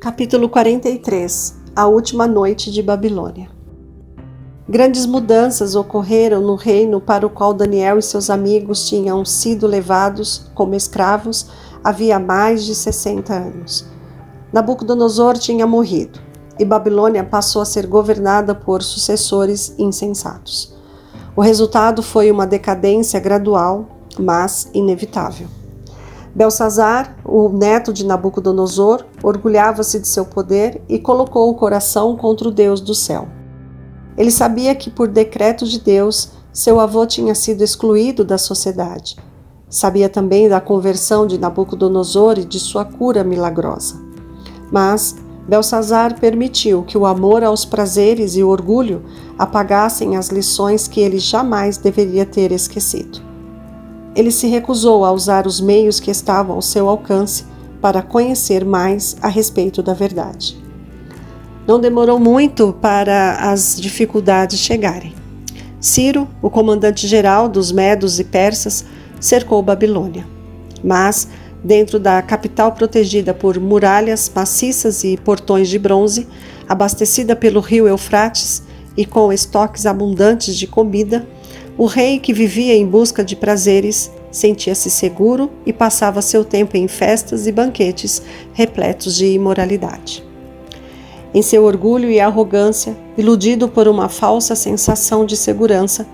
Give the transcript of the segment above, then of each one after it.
Capítulo 43 A última noite de Babilônia. Grandes mudanças ocorreram no reino para o qual Daniel e seus amigos tinham sido levados como escravos havia mais de 60 anos. Nabucodonosor tinha morrido, e Babilônia passou a ser governada por sucessores insensatos. O resultado foi uma decadência gradual, mas inevitável. Belsazar, o neto de Nabucodonosor, orgulhava-se de seu poder e colocou o coração contra o Deus do céu. Ele sabia que, por decreto de Deus, seu avô tinha sido excluído da sociedade. Sabia também da conversão de Nabucodonosor e de sua cura milagrosa. Mas Belsazar permitiu que o amor aos prazeres e o orgulho apagassem as lições que ele jamais deveria ter esquecido. Ele se recusou a usar os meios que estavam ao seu alcance para conhecer mais a respeito da verdade. Não demorou muito para as dificuldades chegarem. Ciro, o comandante-geral dos medos e persas, cercou Babilônia. Mas, dentro da capital protegida por muralhas maciças e portões de bronze, abastecida pelo rio Eufrates e com estoques abundantes de comida, o rei, que vivia em busca de prazeres, sentia-se seguro e passava seu tempo em festas e banquetes repletos de imoralidade. Em seu orgulho e arrogância, iludido por uma falsa sensação de segurança,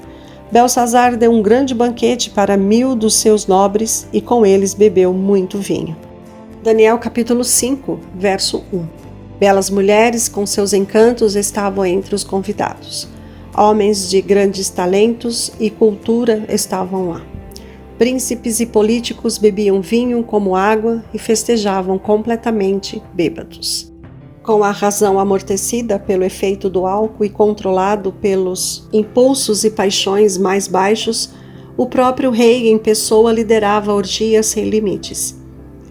Belsazar deu um grande banquete para 1000 dos seus nobres e com eles bebeu muito vinho. Daniel capítulo 5, verso 1. Belas mulheres com seus encantos estavam entre os convidados. Homens de grandes talentos e cultura estavam lá. Príncipes e políticos bebiam vinho como água e festejavam completamente bêbados. Com a razão amortecida pelo efeito do álcool e controlado pelos impulsos e paixões mais baixos, o próprio rei em pessoa liderava orgias sem limites.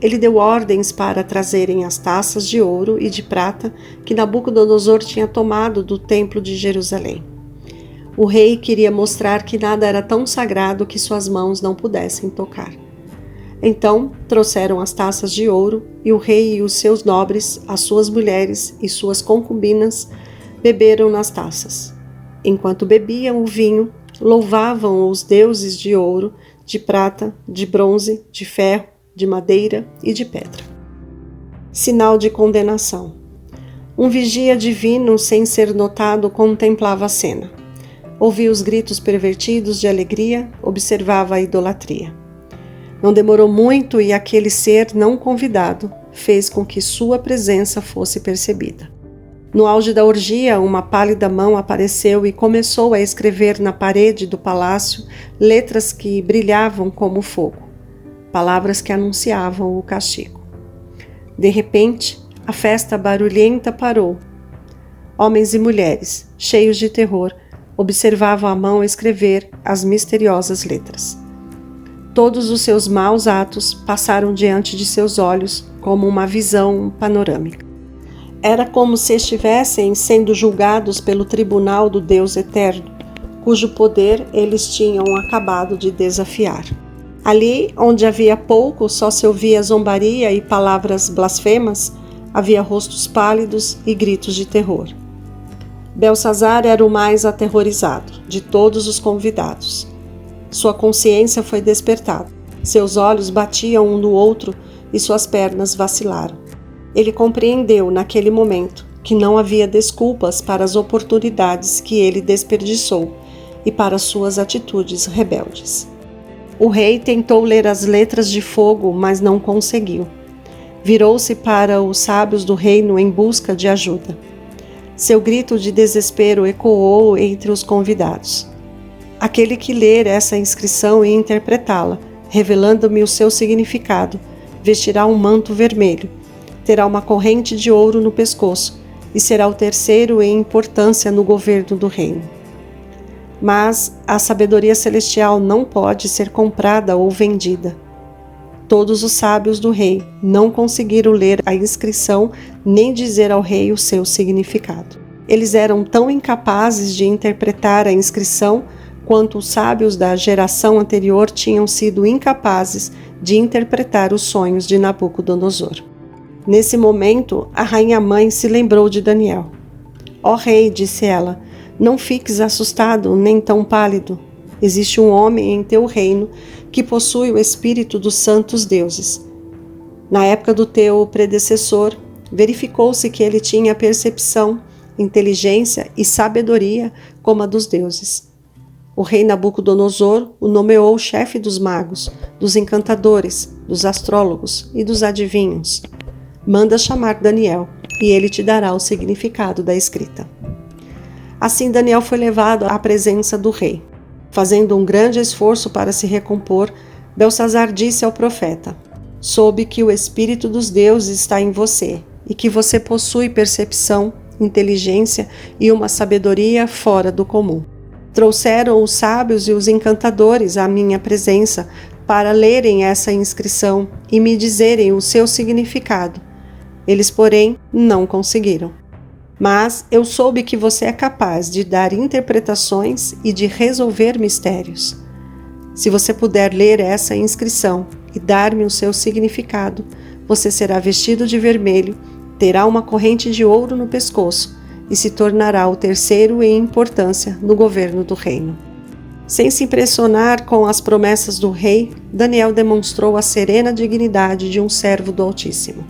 Ele deu ordens para trazerem as taças de ouro e de prata que Nabucodonosor tinha tomado do templo de Jerusalém. O rei queria mostrar que nada era tão sagrado que suas mãos não pudessem tocar. Então trouxeram as taças de ouro e o rei e os seus nobres, as suas mulheres e suas concubinas beberam nas taças. Enquanto bebiam o vinho, louvavam os deuses de ouro, de prata, de bronze, de ferro, de madeira e de pedra. Sinal de condenação. Um vigia divino, sem ser notado, contemplava a cena. Ouvia os gritos pervertidos de alegria, observava a idolatria. Não demorou muito e aquele ser não convidado fez com que sua presença fosse percebida. No auge da orgia, uma pálida mão apareceu e começou a escrever na parede do palácio letras que brilhavam como fogo, palavras que anunciavam o castigo. De repente, a festa barulhenta parou. Homens e mulheres, cheios de terror, observavam a mão escrever as misteriosas letras. Todos os seus maus atos passaram diante de seus olhos como uma visão panorâmica. Era como se estivessem sendo julgados pelo tribunal do Deus Eterno, cujo poder eles tinham acabado de desafiar. Ali, onde havia pouco só se ouvia zombaria e palavras blasfemas, havia rostos pálidos e gritos de terror. Belsazar era o mais aterrorizado de todos os convidados. Sua consciência foi despertada. Seus olhos batiam um no outro e suas pernas vacilaram. Ele compreendeu naquele momento que não havia desculpas para as oportunidades que ele desperdiçou e para suas atitudes rebeldes. O rei tentou ler as letras de fogo, mas não conseguiu. Virou-se para os sábios do reino em busca de ajuda. Seu grito de desespero ecoou entre os convidados. Aquele que ler essa inscrição e interpretá-la, revelando-me o seu significado, vestirá um manto vermelho, terá uma corrente de ouro no pescoço e será o terceiro em importância no governo do reino. Mas a sabedoria celestial não pode ser comprada ou vendida. Todos os sábios do rei não conseguiram ler a inscrição nem dizer ao rei o seu significado. Eles eram tão incapazes de interpretar a inscrição quanto os sábios da geração anterior tinham sido incapazes de interpretar os sonhos de Nabucodonosor. Nesse momento, a rainha-mãe se lembrou de Daniel. Ó rei, disse ela, não fiques assustado nem tão pálido. Existe um homem em teu reino que possui o espírito dos santos deuses. Na época do teu predecessor, verificou-se que ele tinha percepção, inteligência e sabedoria como a dos deuses. O rei Nabucodonosor o nomeou chefe dos magos, dos encantadores, dos astrólogos e dos adivinhos. Manda chamar Daniel, e ele te dará o significado da escrita. Assim Daniel foi levado à presença do rei. Fazendo um grande esforço para se recompor, Beltsazar disse ao profeta: soube que o espírito dos deuses está em você, e que você possui percepção, inteligência e uma sabedoria fora do comum. Trouxeram os sábios e os encantadores à minha presença para lerem essa inscrição e me dizerem o seu significado. Eles, porém, não conseguiram. Mas eu soube que você é capaz de dar interpretações e de resolver mistérios. Se você puder ler essa inscrição e dar-me o seu significado, você será vestido de vermelho, terá uma corrente de ouro no pescoço e se tornará o terceiro em importância no governo do reino. Sem se impressionar com as promessas do rei, Daniel demonstrou a serena dignidade de um servo do Altíssimo.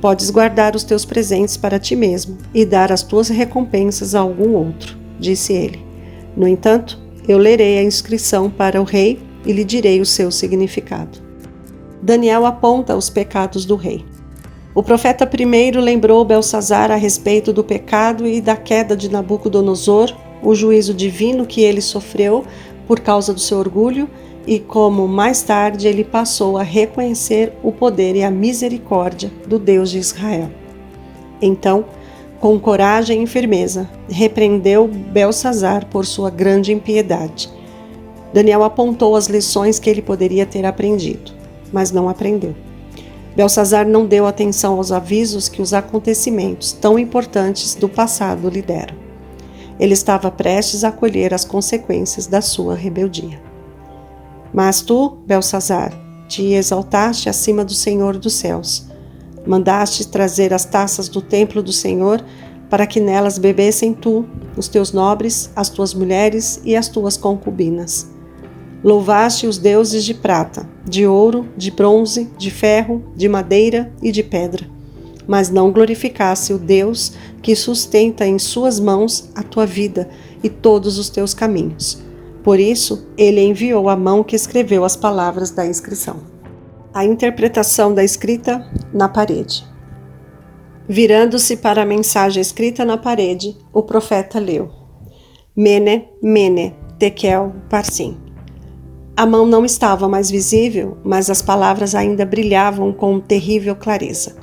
Podes guardar os teus presentes para ti mesmo e dar as tuas recompensas a algum outro, disse ele. No entanto, eu lerei a inscrição para o rei e lhe direi o seu significado. Daniel aponta os pecados do rei. O profeta primeiro lembrou Beltsazar a respeito do pecado e da queda de Nabucodonosor, o juízo divino que ele sofreu por causa do seu orgulho e como mais tarde ele passou a reconhecer o poder e a misericórdia do Deus de Israel. Então, com coragem e firmeza, repreendeu Beltsazar por sua grande impiedade. Daniel apontou as lições que ele poderia ter aprendido, mas não aprendeu. Beltsazar não deu atenção aos avisos que os acontecimentos tão importantes do passado lhe deram. Ele estava prestes a colher as consequências da sua rebeldia. Mas tu, Beltsazar, te exaltaste acima do Senhor dos céus. Mandaste trazer as taças do templo do Senhor para que nelas bebessem tu, os teus nobres, as tuas mulheres e as tuas concubinas. Louvaste os deuses de prata, de ouro, de bronze, de ferro, de madeira e de pedra, mas não glorificaste o Deus que sustenta em suas mãos a tua vida e todos os teus caminhos. Por isso, ele enviou a mão que escreveu as palavras da inscrição. A interpretação da escrita na parede. Virando-se para a mensagem escrita na parede, o profeta leu: Mene, Mene, Tekel, Parsim. A mão não estava mais visível, mas as palavras ainda brilhavam com terrível clareza.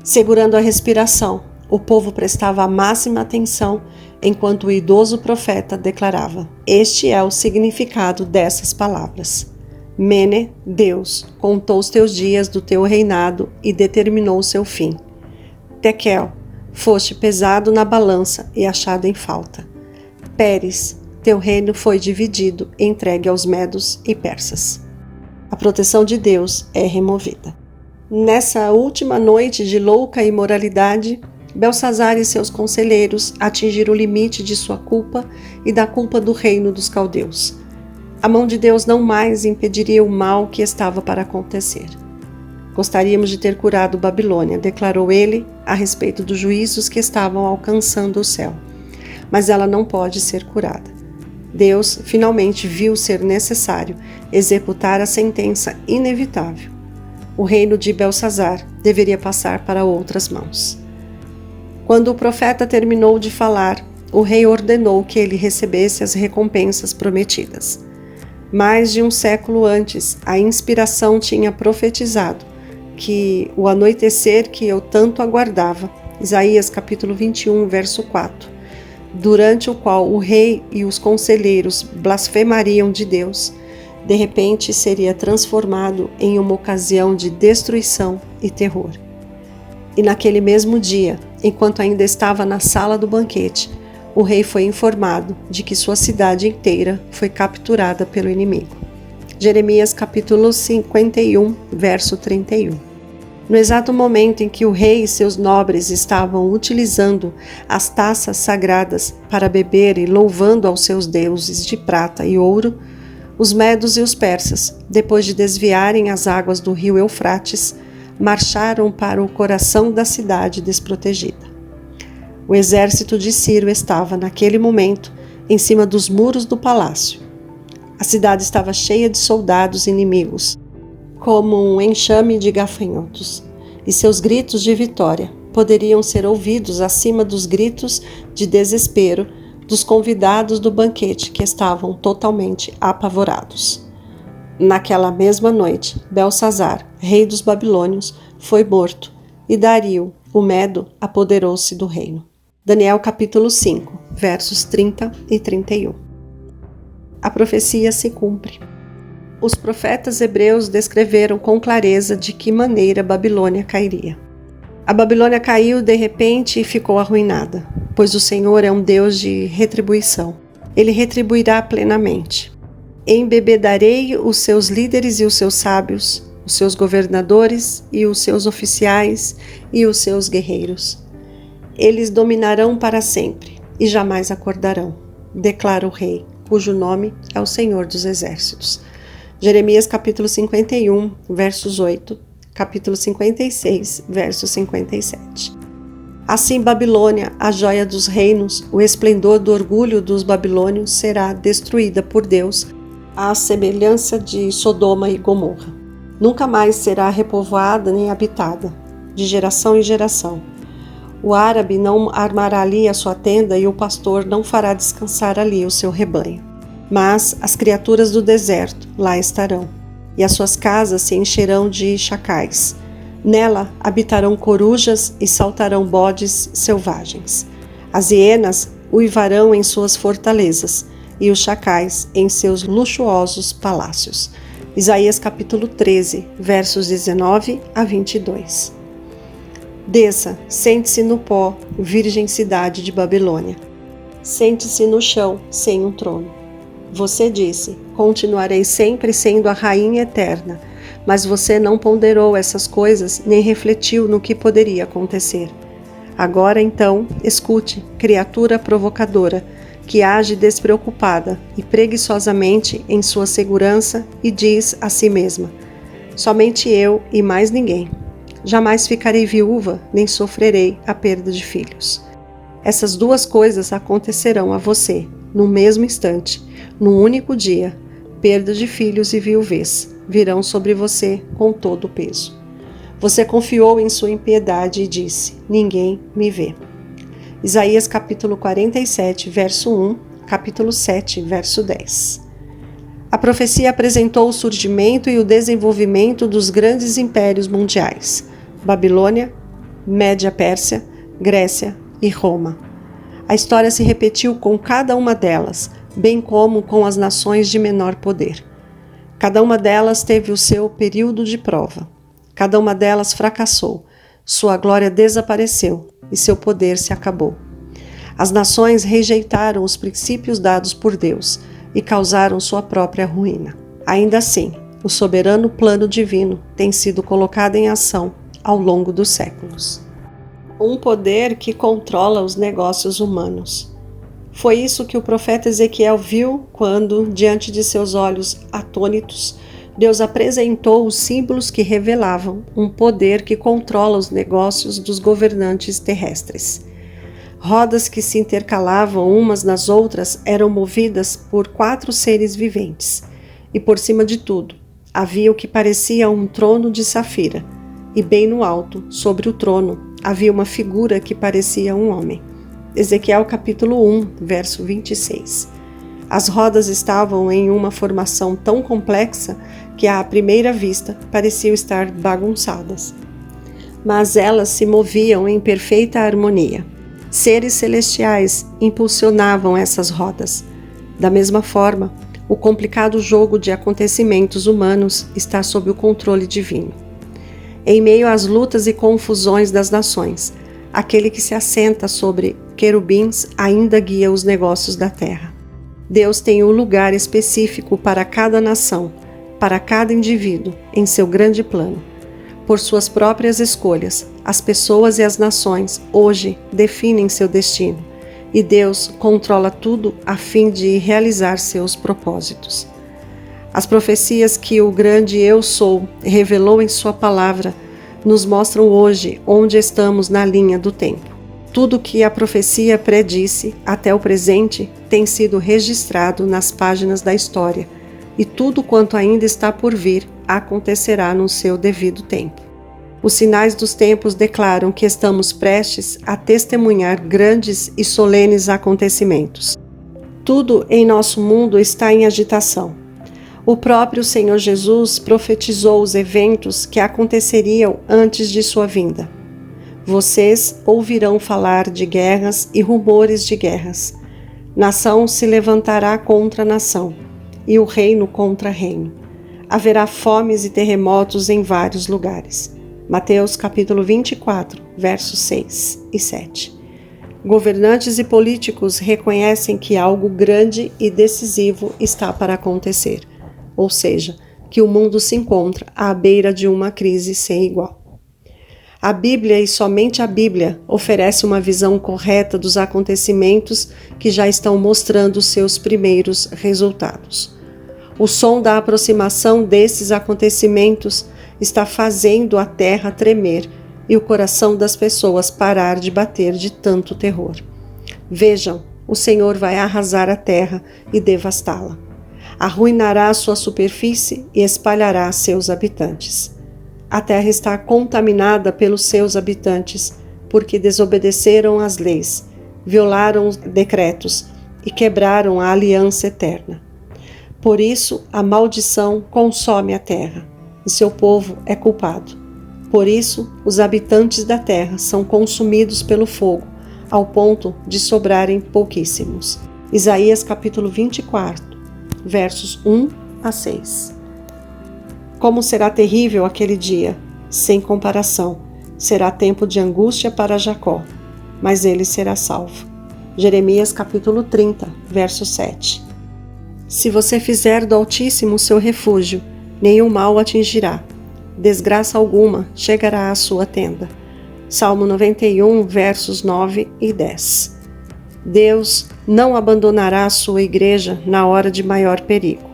Segurando a respiração, o povo prestava a máxima atenção enquanto o idoso profeta declarava: Este é o significado dessas palavras. Mene, Deus, contou os teus dias do teu reinado e determinou o seu fim. Tekel, foste pesado na balança e achado em falta. Pérez, teu reino foi dividido, entregue aos medos e persas. A proteção de Deus é removida. Nessa última noite de louca imoralidade, Beltsazar e seus conselheiros atingiram o limite de sua culpa e da culpa do reino dos caldeus. A mão de Deus não mais impediria o mal que estava para acontecer. Gostaríamos de ter curado Babilônia, declarou ele a respeito dos juízos que estavam alcançando o céu. Mas ela não pode ser curada. Deus finalmente viu ser necessário executar a sentença inevitável. O reino de Beltsazar deveria passar para outras mãos. Quando o profeta terminou de falar, o rei ordenou que ele recebesse as recompensas prometidas. Mais de um século antes, a inspiração tinha profetizado que o anoitecer que eu tanto aguardava, Isaías capítulo 21, verso 4, durante o qual o rei e os conselheiros blasfemariam de Deus, de repente seria transformado em uma ocasião de destruição e terror. E naquele mesmo dia, enquanto ainda estava na sala do banquete, o rei foi informado de que sua cidade inteira foi capturada pelo inimigo. Jeremias capítulo 51, verso 31. No exato momento em que o rei e seus nobres estavam utilizando as taças sagradas para beber e louvando aos seus deuses de prata e ouro, os medos e os persas, depois de desviarem as águas do rio Eufrates, marcharam para o coração da cidade desprotegida. O exército de Ciro estava, naquele momento, em cima dos muros do palácio. A cidade estava cheia de soldados inimigos, como um enxame de gafanhotos, e seus gritos de vitória poderiam ser ouvidos acima dos gritos de desespero dos convidados do banquete, que estavam totalmente apavorados. Naquela mesma noite, Belsazar, rei dos babilônios, foi morto, e Dario, o Medo, apoderou-se do reino. Daniel capítulo 5, versos 30 e 31. A profecia se cumpre. Os profetas hebreus descreveram com clareza de que maneira a Babilônia cairia. A Babilônia caiu de repente e ficou arruinada, pois o Senhor é um Deus de retribuição. Ele retribuirá plenamente. Embebedarei os seus líderes e os seus sábios, os seus governadores e os seus oficiais e os seus guerreiros. Eles dominarão para sempre e jamais acordarão, declara o rei, cujo nome é o Senhor dos Exércitos. Jeremias capítulo 51, versos 8, capítulo 56, verso 57. Assim Babilônia, a joia dos reinos, o esplendor do orgulho dos babilônios, será destruída por Deus, à semelhança de Sodoma e Gomorra. Nunca mais será repovoada nem habitada, de geração em geração. O árabe não armará ali a sua tenda e o pastor não fará descansar ali o seu rebanho. Mas as criaturas do deserto lá estarão, e as suas casas se encherão de chacais. Nela habitarão corujas e saltarão bodes selvagens. As hienas uivarão em suas fortalezas, e os chacais em seus luxuosos palácios. Isaías capítulo 13, versos 19 a 22. Desça, sente-se no pó, virgem cidade de Babilônia. Sente-se no chão, sem um trono. Você disse, continuarei sempre sendo a rainha eterna, mas você não ponderou essas coisas nem refletiu no que poderia acontecer. Agora então, escute, criatura provocadora, que age despreocupada e preguiçosamente em sua segurança e diz a si mesma: somente eu e mais ninguém. Jamais ficarei viúva, nem sofrerei a perda de filhos. Essas duas coisas acontecerão a você, no mesmo instante, num único dia. Perda de filhos e viuvez virão sobre você com todo o peso. Você confiou em sua impiedade e disse: ninguém me vê. Isaías capítulo 47, verso 1, capítulo 7, verso 10. A profecia apresentou o surgimento e o desenvolvimento dos grandes impérios mundiais: Babilônia, Média-Pérsia, Grécia e Roma. A história se repetiu com cada uma delas, bem como com as nações de menor poder. Cada uma delas teve o seu período de prova. Cada uma delas fracassou, sua glória desapareceu e seu poder se acabou. As nações rejeitaram os princípios dados por Deus e causaram sua própria ruína. Ainda assim, o soberano plano divino tem sido colocado em ação ao longo dos séculos. Um poder que controla os negócios humanos. Foi isso que o profeta Ezequiel viu quando, diante de seus olhos atônitos, Deus apresentou os símbolos que revelavam um poder que controla os negócios dos governantes terrestres. Rodas que se intercalavam umas nas outras eram movidas por 4 seres viventes, e por cima de tudo, havia o que parecia um trono de safira, e bem no alto, sobre o trono, havia uma figura que parecia um homem. Ezequiel capítulo 1, verso 26. As rodas estavam em uma formação tão complexa que à primeira vista pareciam estar bagunçadas. Mas elas se moviam em perfeita harmonia. Seres celestiais impulsionavam essas rodas. Da mesma forma, o complicado jogo de acontecimentos humanos está sob o controle divino. Em meio às lutas e confusões das nações, aquele que se assenta sobre querubins ainda guia os negócios da terra. Deus tem um lugar específico para cada nação, para cada indivíduo, em seu grande plano. por suas próprias escolhas. As pessoas e as nações hoje definem seu destino, e Deus controla tudo a fim de realizar seus propósitos. As profecias que o grande Eu Sou revelou em sua palavra nos mostram hoje onde estamos na linha do tempo. Tudo que a profecia predisse até o presente tem sido registrado nas páginas da história, e tudo quanto ainda está por vir acontecerá no seu devido tempo. Os sinais dos tempos declaram que estamos prestes a testemunhar grandes e solenes acontecimentos. Tudo em nosso mundo está em agitação. O próprio Senhor Jesus profetizou os eventos que aconteceriam antes de sua vinda. Vocês ouvirão falar de guerras e rumores de guerras. Nação se levantará contra nação, e o reino contra reino. Haverá fomes e terremotos em vários lugares. Mateus capítulo 24, versos 6 e 7. Governantes e políticos reconhecem que algo grande e decisivo está para acontecer, ou seja, que o mundo se encontra à beira de uma crise sem igual. A Bíblia e somente a Bíblia oferece uma visão correta dos acontecimentos que já estão mostrando seus primeiros resultados. O som da aproximação desses acontecimentos está fazendo a terra tremer e o coração das pessoas parar de bater de tanto terror. Vejam, o Senhor vai arrasar a terra e devastá-la. Arruinará sua superfície e espalhará seus habitantes. A terra está contaminada pelos seus habitantes, porque desobedeceram às leis, violaram os decretos e quebraram a aliança eterna. Por isso, a maldição consome a terra, e seu povo é culpado. Por isso, os habitantes da terra são consumidos pelo fogo, ao ponto de sobrarem pouquíssimos. Isaías capítulo 24, versos 1 a 6. Como será terrível aquele dia, sem comparação. Será tempo de angústia para Jacó, mas ele será salvo. Jeremias capítulo 30, verso 7. Se você fizer do Altíssimo seu refúgio, nenhum mal atingirá. Desgraça alguma chegará à sua tenda. Salmo 91, versos 9 e 10. Deus não abandonará a sua igreja na hora de maior perigo.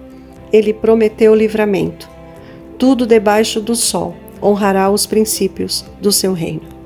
Ele prometeu livramento. Tudo debaixo do sol honrará os princípios do seu reino.